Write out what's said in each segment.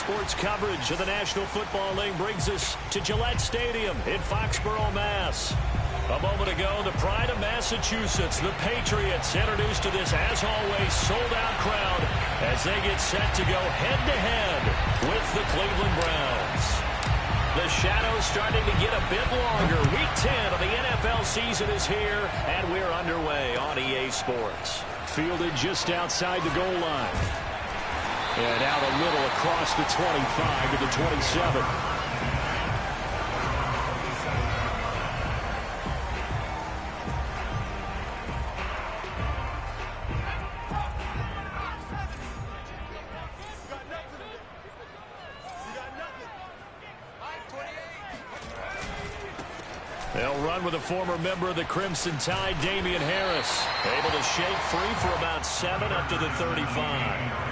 Sports coverage of the National Football League brings us to Gillette Stadium in Foxborough, Mass. A moment ago, the pride of Massachusetts, the Patriots, introduced to this, as always, sold-out crowd as they get set to go head-to-head with the Cleveland Browns. The shadows starting to get a bit longer. Week 10 of the NFL season is here, and we're underway on EA Sports. Fielded just outside the goal line. And out a little across the 25 to the 27. They'll run with a former member of the Crimson Tide, Damien Harris. Able to shake free for about 7 up to the 35.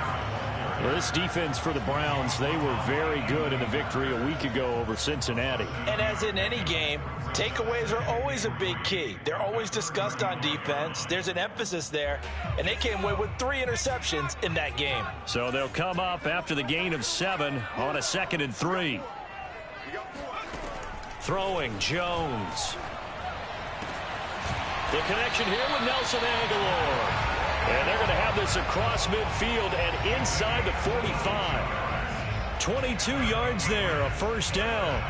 Well, this defense for the Browns, they were very good in the victory a week ago over Cincinnati. And as in any game, takeaways are always a big key. They're always discussed on defense. There's an emphasis there, and they came away with 3 interceptions in that game. So they'll come up after the gain of 7 on a 2nd and 3. Throwing, Jones. The connection here with Nelson Agholor. And they're going to have this across midfield and inside the 45. 22 yards there, a first down.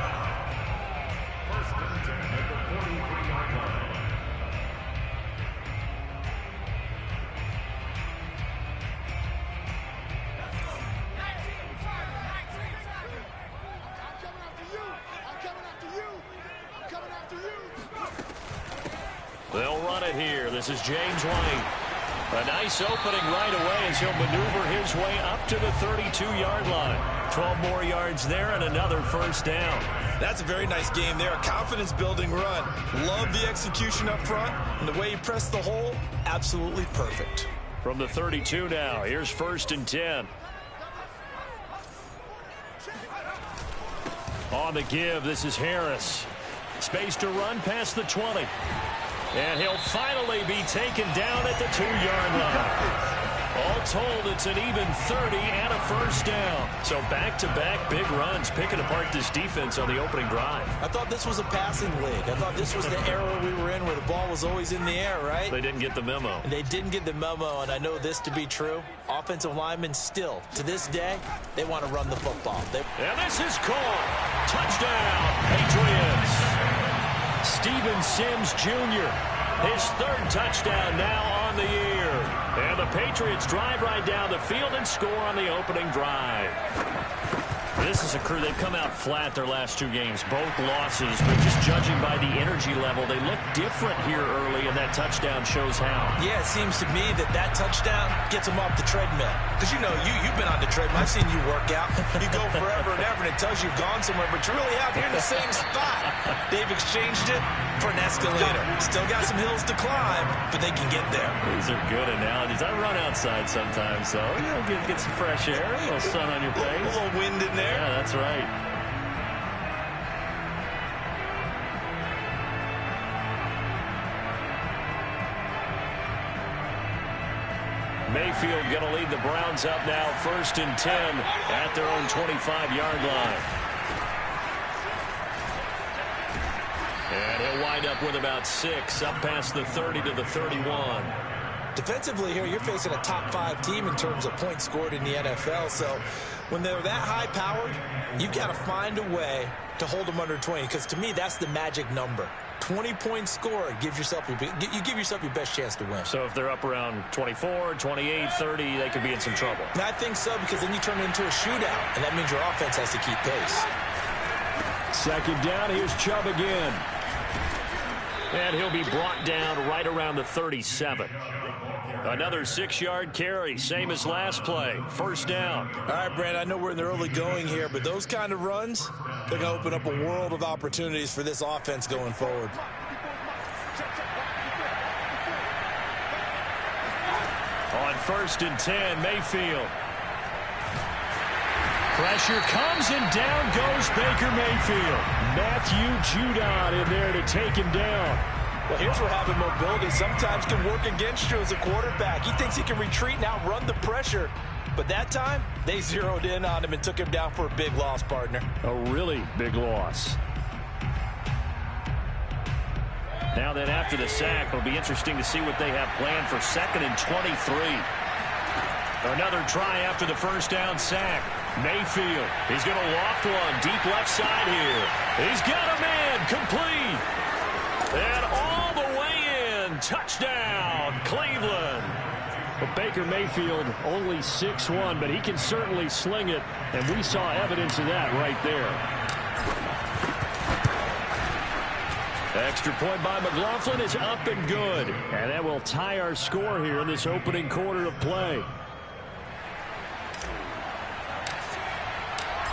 They'll run it here. This is James White. A nice opening right away as he'll maneuver his way up to the 32-yard line. 12 more yards there and another first down. That's a very nice game there. A confidence-building run. Love the execution up front. And the way he pressed the hole, absolutely perfect. From the 32 now, here's 1st and 10. On the give, this is Harris. Space to run past the 20. And he'll finally be taken down at the 2-yard line. All told, it's an even 30 and a first down. So back-to-back big runs picking apart this defense on the opening drive. I thought this was a passing league. I thought this was the era we were in where the ball was always in the air, right? They didn't get the memo. And they didn't get the memo, and I know this to be true. Offensive linemen still, to this day, they want to run the football. And this is called. Touchdown, Patriots. Steven Sims Jr., his 3rd touchdown now on the year. And the Patriots drive right down the field and score on the opening drive. This is a crew. They've come out flat their last 2 games, both losses, but just judging by the energy level, they look different here early, and that touchdown shows how. Yeah, it seems to me that touchdown gets them off the treadmill. Because, you know, you've been on the treadmill. I've seen you work out. You go forever and ever, and it tells you you've gone somewhere, but you're really out here in the same spot. They've exchanged it for an escalator. Still got some hills to climb, but they can get there. These are good analogies. I run outside sometimes, so get some fresh air, a little sun on your face. A little wind in there. Yeah, that's right. Mayfield going to lead the Browns up now, 1st and 10 at their own 25-yard line. And he'll wind up with about 6 up past the 30 to the 31. Defensively here, you're facing a top 5 team in terms of points scored in the NFL. So when they're that high-powered, you've got to find a way to hold them under 20. Because to me, that's the magic number. 20-point score gives yourself you give yourself your best chance to win. So if they're up around 24, 28, 30, they could be in some trouble. And I think so, because then you turn it into a shootout, and that means your offense has to keep pace. 2nd down, here's Chubb again. And he'll be brought down right around the 37. Another 6-yard carry, same as last play. 1st down. All right, Brand, I know we're in the early going here, but those kind of runs, they're going to open up a world of opportunities for this offense going forward. On 1st and 10, Mayfield. Pressure comes, and down goes Baker Mayfield. Matthew Judon in there to take him down. Well, here's where having mobility sometimes can work against you as a quarterback. He thinks he can retreat and outrun the pressure. But that time, they zeroed in on him and took him down for a big loss, partner. A really big loss. Now then, after the sack, it'll be interesting to see what they have planned for 2nd and 23. Another try after the first down sack. Mayfield, he's going to loft one deep left side here. He's got a man, complete. And all the way in, touchdown, Cleveland. But Baker Mayfield only 6'1", but he can certainly sling it, and we saw evidence of that right there. Extra point by McLaughlin is up and good, and that will tie our score here in this opening quarter of play.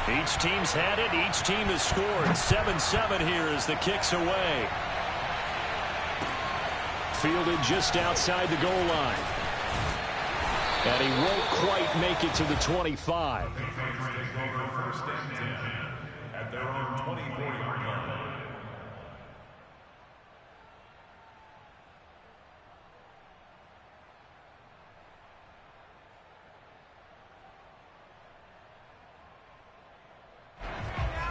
Each team's had it. Each team has scored. 7-7 here as the kick's away. Fielded just outside the goal line. And he won't quite make it to the 25. At their own 24-yard line.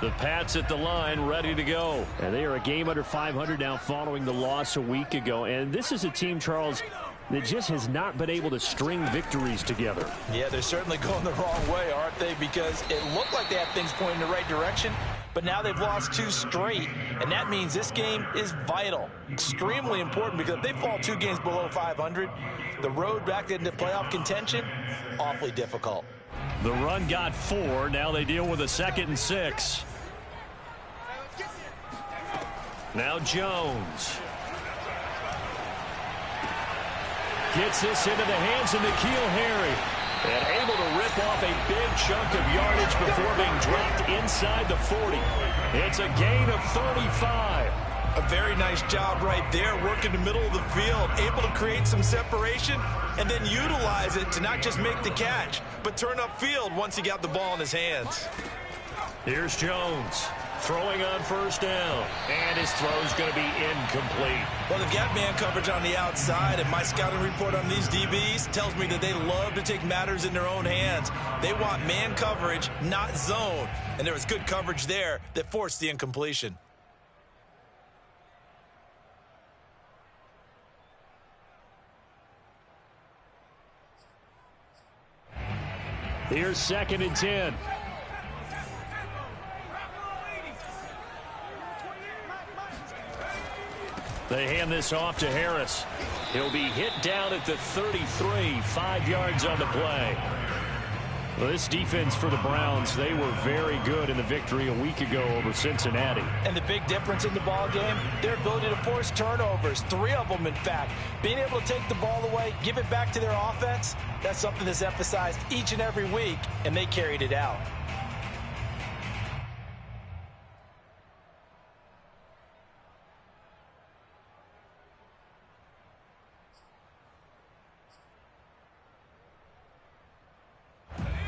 The Pats at the line, ready to go. And they are a game under 500 now following the loss a week ago. And this is a team, Charles, that just has not been able to string victories together. Yeah, they're certainly going the wrong way, aren't they? Because it looked like they had things pointing in the right direction, but now they've lost 2 straight, and that means this game is vital, extremely important, because if they fall 2 games below 500, the road back into playoff contention, awfully difficult. The run got 4. Now they deal with a 2nd and 6. Now Jones. Gets this into the hands of N'Keal Harry. And able to rip off a big chunk of yardage before being dropped inside the 40. It's a gain of 35. A very nice job right there, working the middle of the field, able to create some separation and then utilize it to not just make the catch, but turn upfield once he got the ball in his hands. Here's Jones. Throwing on first down, and his throw's going to be incomplete. Well, they've got man coverage on the outside, and my scouting report on these DBs tells me that they love to take matters in their own hands. They want man coverage, not zone, and there was good coverage there that forced the incompletion. Here's 2nd and 10. They hand this off to Harris. He'll be hit down at the 33, 5 yards on the play. Well, this defense for the Browns, they were very good in the victory a week ago over Cincinnati. And the big difference in the ball game, their ability to force turnovers, 3 of them in fact. Being able to take the ball away, give it back to their offense, that's something that's emphasized each and every week, and they carried it out.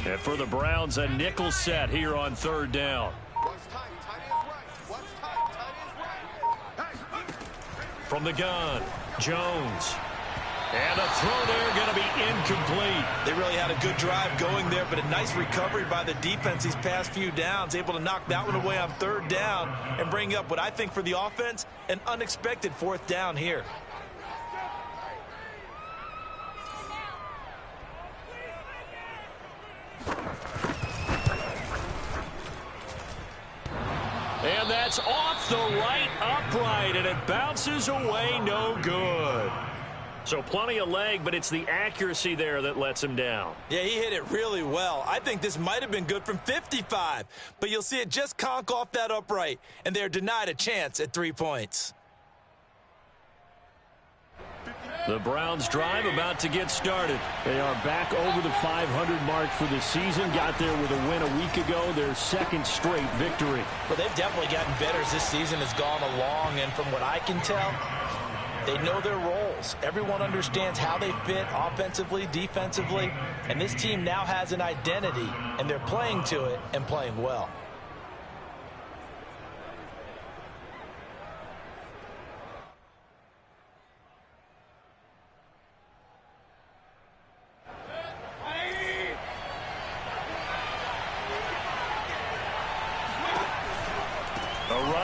And for the Browns, a nickel set here on 3rd down. From the gun, Jones. And a throw there going to be incomplete. They really had a good drive going there, but a nice recovery by the defense these past few downs, able to knock that one away on 3rd down and bring up what I think for the offense, an unexpected 4th down here. And that's off the right upright, and it bounces away no good. So plenty of leg, but it's the accuracy there that lets him down. Yeah, he hit it really well. I think this might have been good from 55, but you'll see it just conk off that upright, and they're denied a chance at 3 points. The Browns drive about to get started. They are back over the 500 mark for the season. Got there with a win a week ago, their 2nd straight victory. Well, they've definitely gotten better as this season has gone along, and from what I can tell, they know their roles. Everyone understands how they fit offensively, defensively, and this team now has an identity, and they're playing to it and playing well.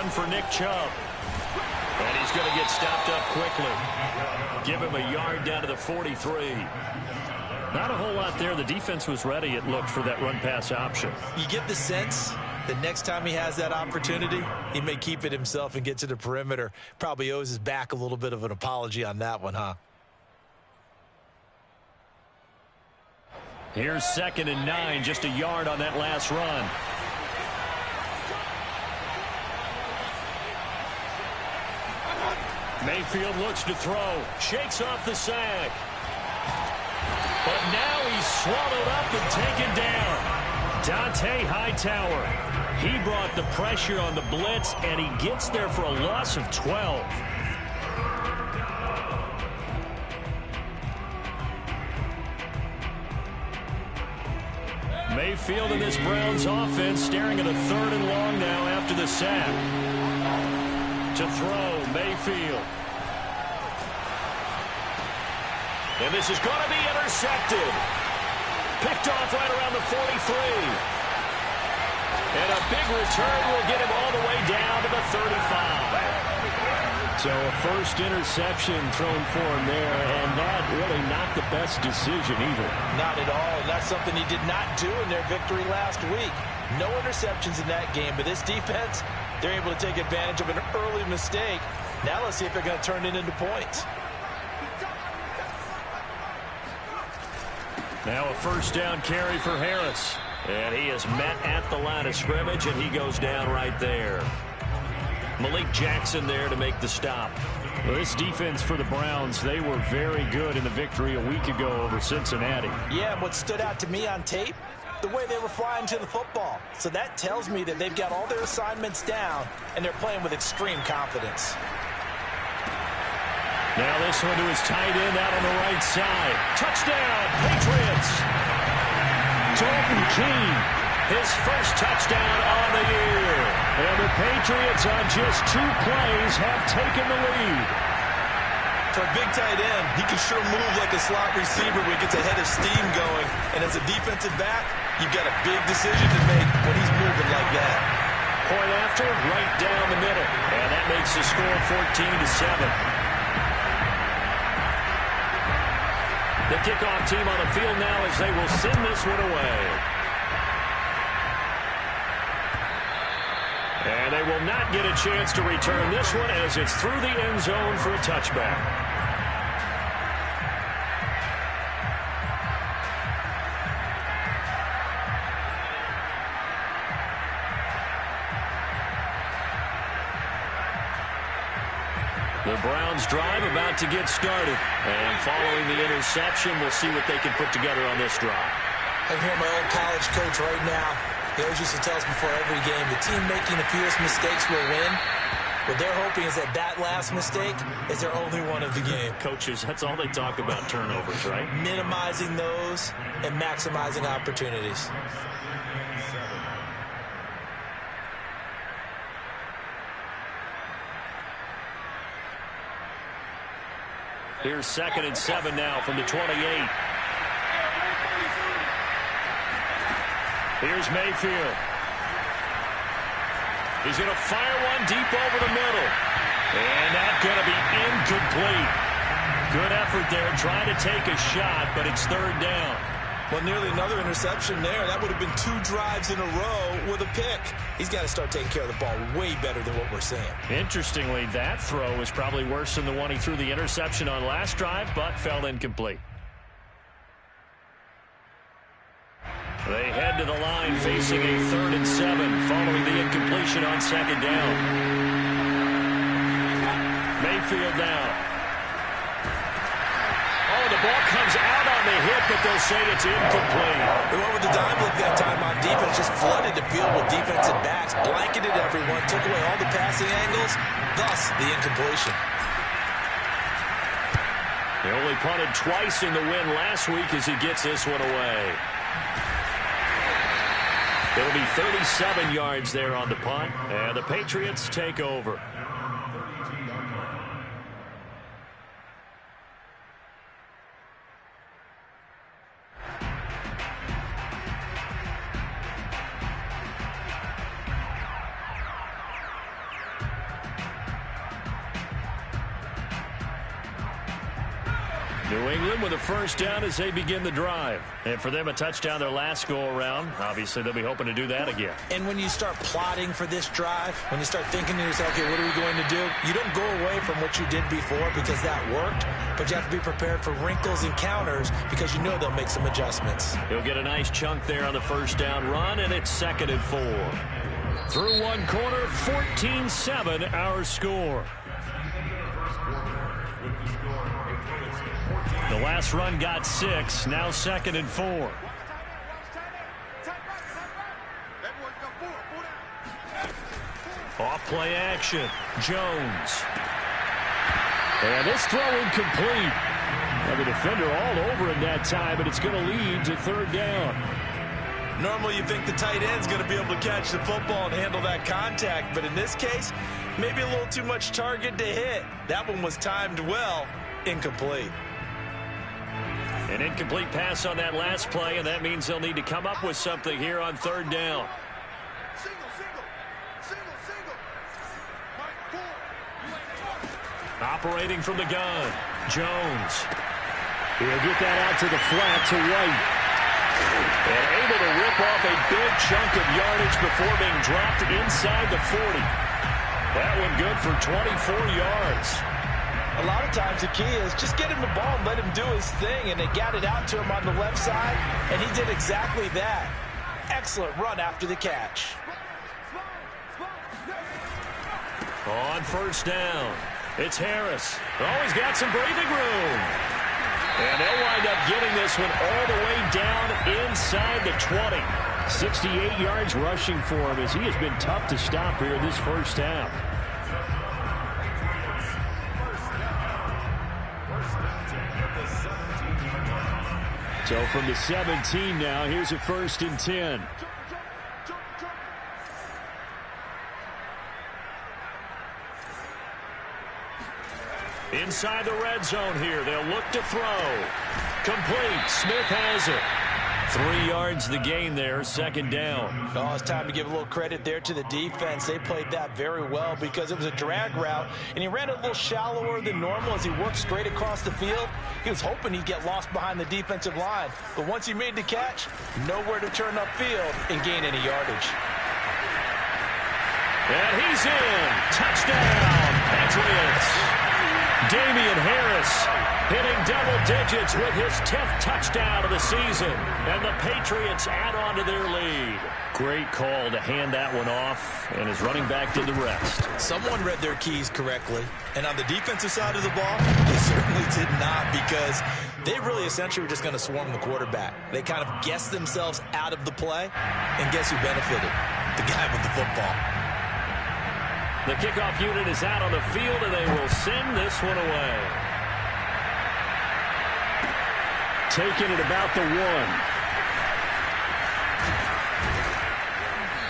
run for Nick Chubb. And he's going to get stopped up quickly. Give him a yard down to the 43. Not a whole lot there. The defense was ready, it looked, for that run-pass option. You get the sense that next time he has that opportunity, he may keep it himself and get to the perimeter. Probably owes his back a little bit of an apology on that one, huh? Here's 2nd and 9, just a yard on that last run. Mayfield looks to throw, shakes off the sack. But now he's swallowed up and taken down. Dante Hightower. He brought the pressure on the blitz, and he gets there for a loss of 12. Mayfield in this Browns offense staring at a 3rd and long now after the sack. To throw, Mayfield. And this is going to be intercepted. Picked off right around the 43. And a big return will get him all the way down to the 35. So a first interception thrown for him there, and that really not the best decision either. Not at all, and that's something he did not do in their victory last week. No interceptions in that game, but this defense, they're able to take advantage of an early mistake. Now let's see if they're going to turn it into points. Now a first down carry for Harris. And he is met at the line of scrimmage, and he goes down right there. Malik Jackson there to make the stop. Well, this defense for the Browns, they were very good in the victory a week ago over Cincinnati. Yeah, and what stood out to me on tape, the way they were flying to the football. So that tells me that they've got all their assignments down, and they're playing with extreme confidence. Now this one to his tight end out on the right side. Touchdown, Patriots! Dalton Keene, his first touchdown on the year. And the Patriots on just 2 plays have taken the lead. For a big tight end, he can sure move like a slot receiver when he gets a head of steam going. And as a defensive back, you've got a big decision to make when he's moving like that. Point after, right down the middle. And that makes the score 14-7. The kickoff team on the field now as they will send this one away. And they will not get a chance to return this one as it's through the end zone for a touchback. The Browns drive about to get started. And following the interception, we'll see what they can put together on this drive. I hear my old college coach right now. He always used to tell us before every game, the team making the fewest mistakes will win. What they're hoping is that last mistake is their only one of the game. Coaches, that's all they talk about, turnovers, right? Minimizing those and maximizing opportunities. Here's 2nd and 7 now from the 28. Here's Mayfield. He's going to fire one deep over the middle. And that's going to be incomplete. Good effort there trying to take a shot, but it's 3rd down. Well, nearly another interception there. That would have been 2 drives in a row with a pick. He's got to start taking care of the ball way better than what we're seeing. Interestingly, that throw was probably worse than the one he threw the interception on last drive, but fell incomplete. They head to the line facing a 3rd and 7 following the incompletion on 2nd down. Mayfield now. Oh, the ball comes out on the hit, but they'll say it's incomplete. They went with the dime look that time on defense, just flooded the field with defensive backs, blanketed everyone, took away all the passing angles, thus the incompletion. They only punted twice in the win last week as he gets this one away. It'll be 37 yards there on the punt, and the Patriots take over. New England with a first down as they begin the drive. And for them, a touchdown their last go-around. Obviously, they'll be hoping to do that again. And when you start plotting for this drive, when you start thinking to yourself, okay, what are we going to do? You don't go away from what you did before because that worked, but you have to be prepared for wrinkles and counters because you know they'll make some adjustments. He'll get a nice chunk there on the first down run, and it's 2nd and 4. Through one quarter, 14-7 our score. The last run got 6, now 2nd and 4. Off play action, Jones. And this throw incomplete. Now the defender all over him that time, but it's going to lead to 3rd down. Normally you think the tight end's going to be able to catch the football and handle that contact, but in this case, maybe a little too much target to hit. That one was timed well, incomplete. An incomplete pass on that last play, and that means they'll need to come up with something here on 3rd down. Operating from the gun, Jones. He'll get that out to the flat to White. And able to rip off a big chunk of yardage before being dropped inside the 40. That one good for 24 yards. A lot of times the key is just get him the ball and let him do his thing, and they got it out to him on the left side, and he did exactly that. Excellent run after the catch. On first down, it's Harris. Oh, he's got some breathing room. And they'll wind up getting this one all the way down inside the 20. 68 yards rushing for him as he has been tough to stop here in this first half. So from the 17 now, here's a 1st and 10. Inside the red zone here, they'll look to throw. Complete, Smith has it. 3 yards the gain there, 2nd down. Oh, it's time to give a little credit there to the defense. They played that very well because it was a drag route, and he ran it a little shallower than normal as he worked straight across the field. He was hoping he'd get lost behind the defensive line, but once he made the catch, nowhere to turn upfield and gain any yardage. And he's in. Touchdown, Patriots. Damian Harris hitting double digits with his 10th touchdown of the season. And the Patriots add on to their lead. Great call to hand that one off, and his running back did the rest. Someone read their keys correctly, and on the defensive side of the ball, they certainly did not, because they really essentially were just going to swarm the quarterback. They kind of guessed themselves out of the play, and guess who benefited? The guy with the football. The kickoff unit is out on the field, and they will send this one away. Taking it about the 1.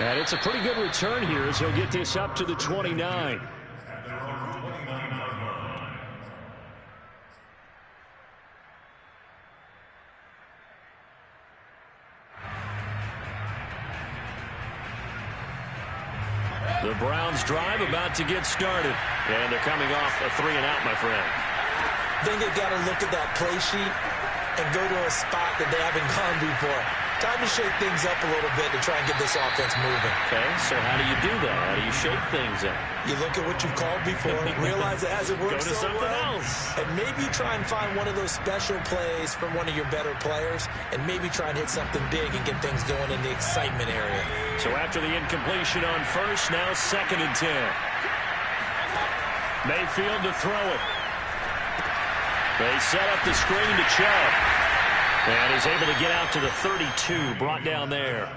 And it's a pretty good return here as he'll get this up to the 29. The Browns drive about to get started. And they're coming off a 3-and-out, my friend. I think they've got to look at that play sheet and go to a spot that they haven't gone before. Time to shake things up a little bit to try and get this offense moving. Okay, so how do you do that? How do you shake things up? You look at what you've called before, realize it hasn't worked so well. Go to something else. And maybe try and find one of those special plays from one of your better players, and maybe try and hit something big and get things going in the excitement area. So after the incompletion on first, now 2nd and 10. Mayfield to throw it. They set up the screen to Chubb. And he's able to get out to the 32, brought down there.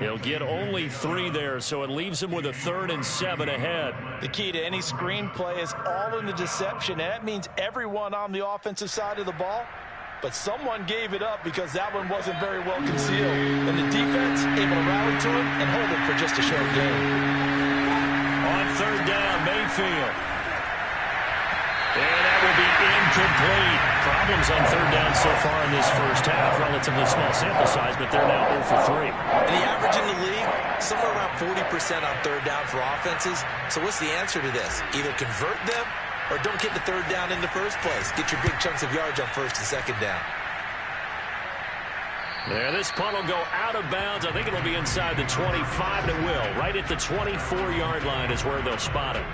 He'll get only 3 there, so it leaves him with a 3rd and 7 ahead. The key to any screen play is all in the deception, and that means everyone on the offensive side of the ball. But someone gave it up because that one wasn't very well concealed. And the defense able to rally to him and hold him for just a short game. On 3rd down, Mayfield. And that will be incomplete. Problems on 3rd down so far in this first half. Relatively small sample size, but they're now 0 for 3. And the average in the league, somewhere around 40% on 3rd down for offenses. So what's the answer to this? Either convert them or don't get the third down in the first place. Get your big chunks of yards on first and second down. Yeah, this punt will go out of bounds. I think it'll be inside the 25, and it will. Right at the 24-yard line is where they'll spot it.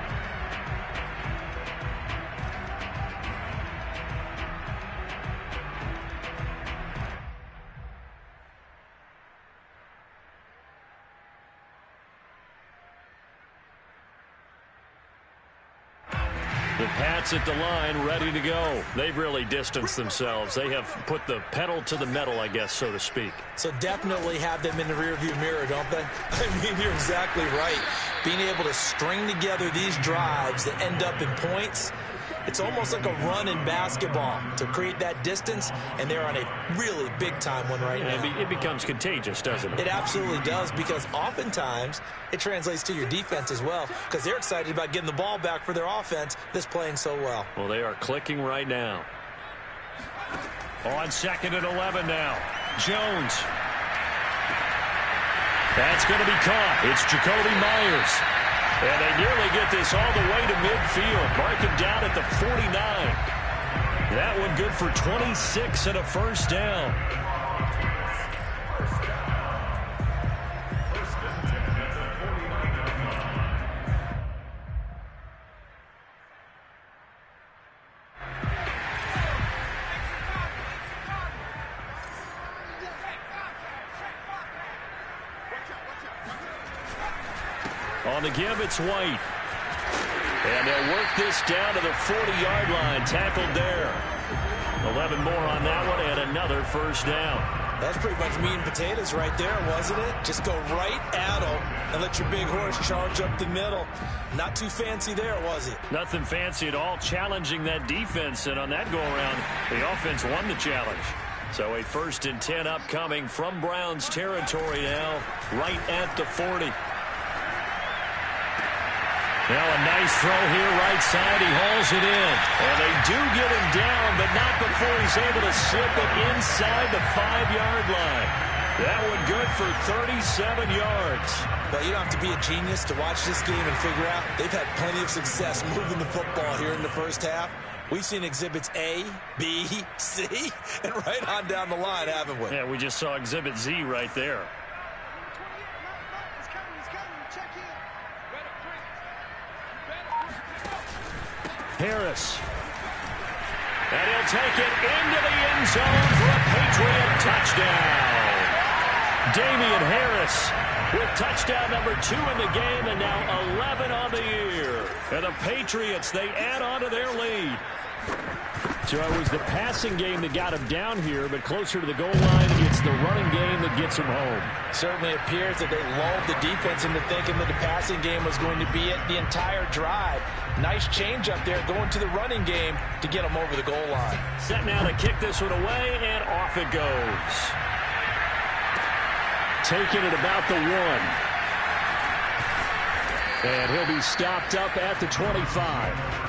The Pats at the line, ready to go. They've really distanced themselves. They have put the pedal to the metal, I guess, so to speak. So definitely have them in the rearview mirror, don't they? I mean, you're exactly right. Being able to string together these drives that end up in points, it's almost like a run in basketball to create that distance, and they're on a really big-time one right now. It becomes contagious, doesn't it? It absolutely does, because oftentimes it translates to your defense as well, because they're excited about getting the ball back for their offense that's playing so well. Well, they are clicking right now. On 2nd and 11 now. Jones. That's going to be caught. It's Jacoby Myers. And they nearly get this all the way to midfield. Mark him down at the 49. That one good for 26 and a first down. On the give, it's White. And they'll work this down to the 40-yard line. Tackled there. 11 more on that one and another first down. That's pretty much meat and potatoes right there, wasn't it? Just go right at them and let your big horse charge up the middle. Not too fancy there, was it? Nothing fancy at all. Challenging that defense, and on that go-around, the offense won the challenge. So a 1st and 10 upcoming from Browns territory now, right at the 40. Now a nice throw here right side. He hauls it in. And they do get him down, but not before he's able to slip it inside the 5-yard line. That one good for 37 yards. Well, you don't have to be a genius to watch this game and figure out they've had plenty of success moving the football here in the first half. We've seen exhibits A, B, C, and right on down the line, haven't we? Yeah, we just saw exhibit Z right there. Harris. And he'll take it into the end zone for a Patriot touchdown. Damian Harris with touchdown number 2 in the game, and now 11 on the year. And the Patriots, they add on to their lead. So it was the passing game that got him down here, but closer to the goal line, it's the running game that gets him home. Certainly appears that they lulled the defense into thinking that the passing game was going to be it the entire drive. Nice change up there going to the running game to get them over the goal line. Set now to kick this one away, and off it goes. Taking it about the 1. And he'll be stopped up at the 25.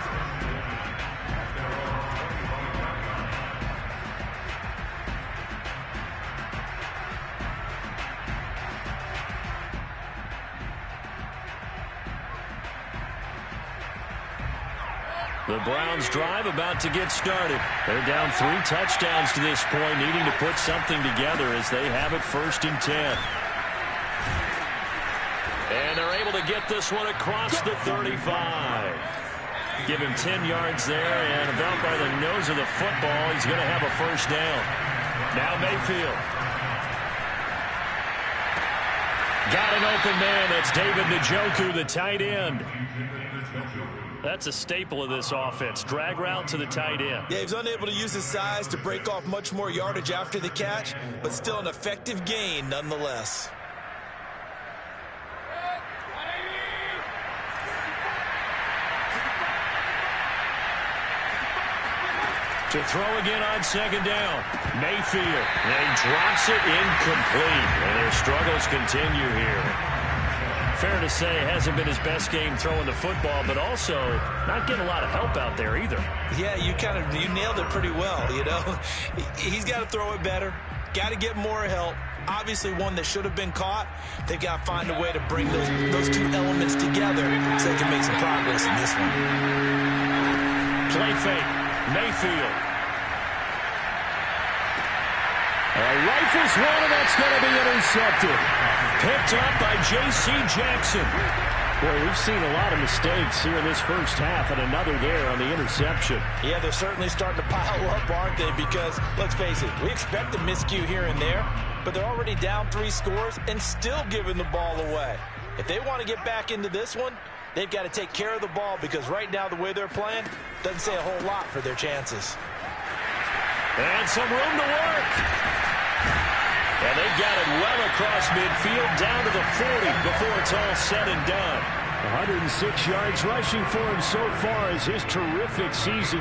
The Browns drive about to get started. They're down 3 touchdowns to this point, needing to put something together as they have it 1st and 10. And they're able to get this one across the 35. Give him 10 yards there, and about by the nose of the football, he's going to have a first down. Now Mayfield. Got an open man. That's David Njoku, the tight end. That's a staple of this offense. Drag route to the tight end. Yeah, he's unable to use his size to break off much more yardage after the catch, but still an effective gain nonetheless. To throw again on 2nd down. Mayfield. And he drops it incomplete. And their struggles continue here. Fair to say, it hasn't been his best game throwing the football, but also not getting a lot of help out there either. Yeah, you nailed it pretty well, you know. He's got to throw it better. Got to get more help. Obviously one that should have been caught. They've got to find a way to bring those 2 elements together so they can make some progress in this one. Play fake. Mayfield. Rifles one, and that's going to be intercepted. Picked up by J.C. Jackson. Boy, we've seen a lot of mistakes here in this first half, and another there on the interception. Yeah, they're certainly starting to pile up, aren't they? Because, let's face it, we expect a miscue here and there, but they're already down 3 scores and still giving the ball away. If they want to get back into this one, they've got to take care of the ball, because right now the way they're playing doesn't say a whole lot for their chances. And some room to work. And they got it well across midfield, down to the 40 before it's all said and done. 106 yards rushing for him so far as his terrific season